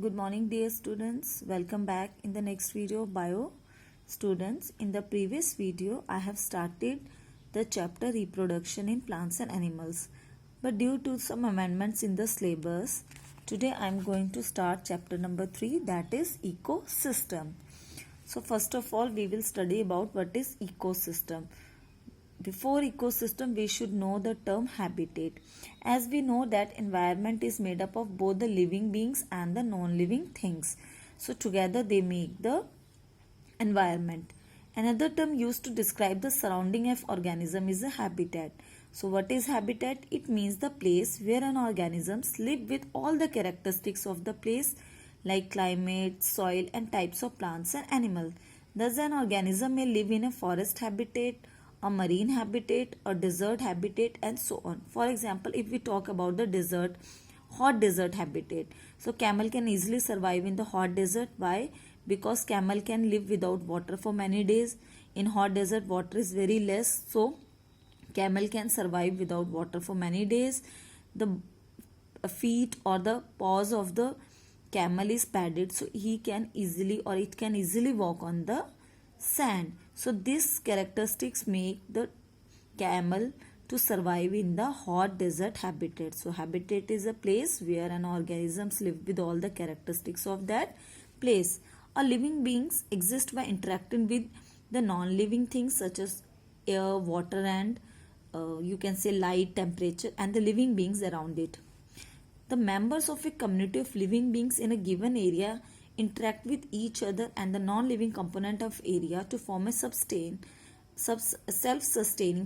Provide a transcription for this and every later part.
Good morning dear students, welcome back in the next video of bio. Students, in the previous video I have started the chapter reproduction in plants and animals, but due to some amendments in the syllabus, today I am going to start chapter number 3, that is ecosystem. So first of all we will study about what is ecosystem. Before ecosystem, we should know the term habitat. As we know that environment is made up of both the living beings and the non-living things. So together they make the environment. Another term used to describe the surrounding of organism is a habitat. So what is habitat? It means the place where an organisms live with all the characteristics of the place like climate, soil and types of plants and animals. Thus an organism may live in a forest habitat, a marine habitat, a desert habitat and so on. For example, if we talk about the desert, hot desert habitat. So camel can easily survive in the hot desert. Why? Because camel can live without water for many days. In hot desert water is very less, so camel can survive without water for many days. The feet or the paws of the camel is padded, so he can easily or it can easily walk on the sand. So these characteristics make the camel to survive in the hot desert habitat. So habitat is a place where an organisms live with all the characteristics of that place. Our living beings exist by interacting with the non-living things such as air, water and you can say light, temperature and the living beings around it. The members of a community of living beings in a given area interact with each other and the non-living component of area to form a self-sustaining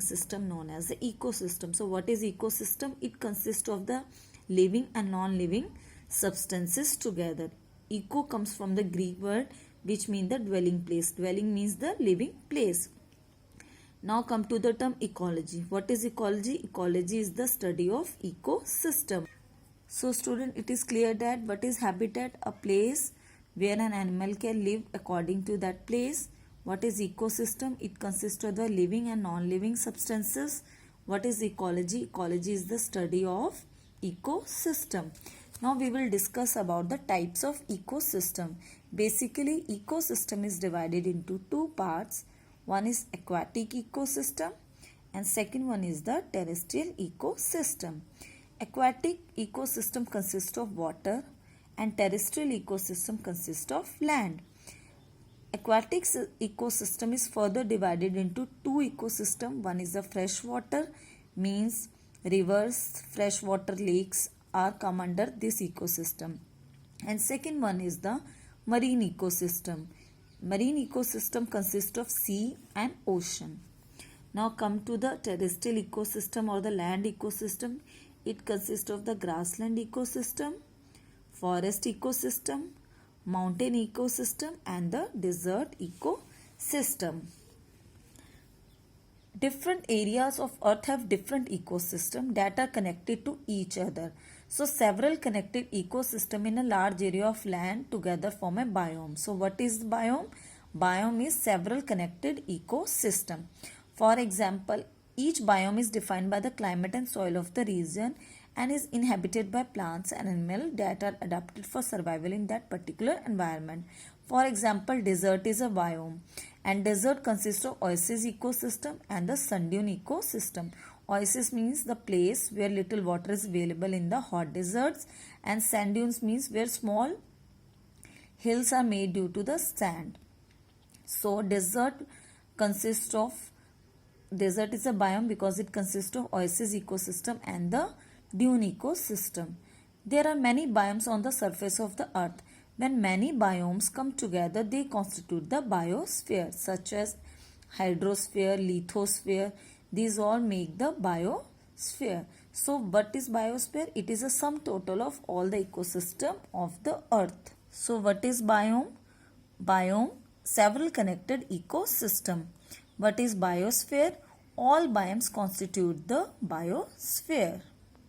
system known as the ecosystem. So what is ecosystem? It consists of the living and non-living substances together. Eco comes from the Greek word which means the dwelling place. Dwelling means the living place. Now come to the term ecology. What is ecology? Ecology is the study of ecosystem. So student, it is clear that what is habitat? A place where an animal can live according to that place. What is ecosystem? It consists of the living and non-living substances. What is ecology? Ecology is the study of ecosystem. Now we will discuss about the types of ecosystem. Basically, ecosystem is divided into two parts. One is aquatic ecosystem and second one is the terrestrial ecosystem. Aquatic ecosystem consists of water and terrestrial ecosystem consists of land. Aquatic ecosystem is further divided into two ecosystems. One is the freshwater, means rivers, freshwater lakes are come under this ecosystem. And second one is the marine ecosystem. Marine ecosystem consists of sea and ocean. Now come to the terrestrial ecosystem or the land ecosystem. It consists of the grassland ecosystem, forest ecosystem, mountain ecosystem and the desert ecosystem. Different areas of earth have different ecosystems that are connected to each other. So several connected ecosystems in a large area of land together form a biome. So what is biome? Biome is several connected ecosystem. For example, each biome is defined by the climate and soil of the region and is inhabited by plants and animals that are adapted for survival in that particular environment. For example, desert is a biome and desert consists of oasis ecosystem and the sand dune ecosystem. Oasis means the place where little water is available in the hot deserts and sand dunes means where small hills are made due to the sand. So desert is a biome because it consists of oasis ecosystem and the dune ecosystem. There are many biomes on the surface of the earth. When many biomes come together, they constitute the biosphere, such as hydrosphere, lithosphere. These all make the biosphere. So what is biosphere? It is a sum total of all the ecosystem of the earth. So what is biome? Biome, several connected ecosystem. What is biosphere? All biomes constitute the biosphere.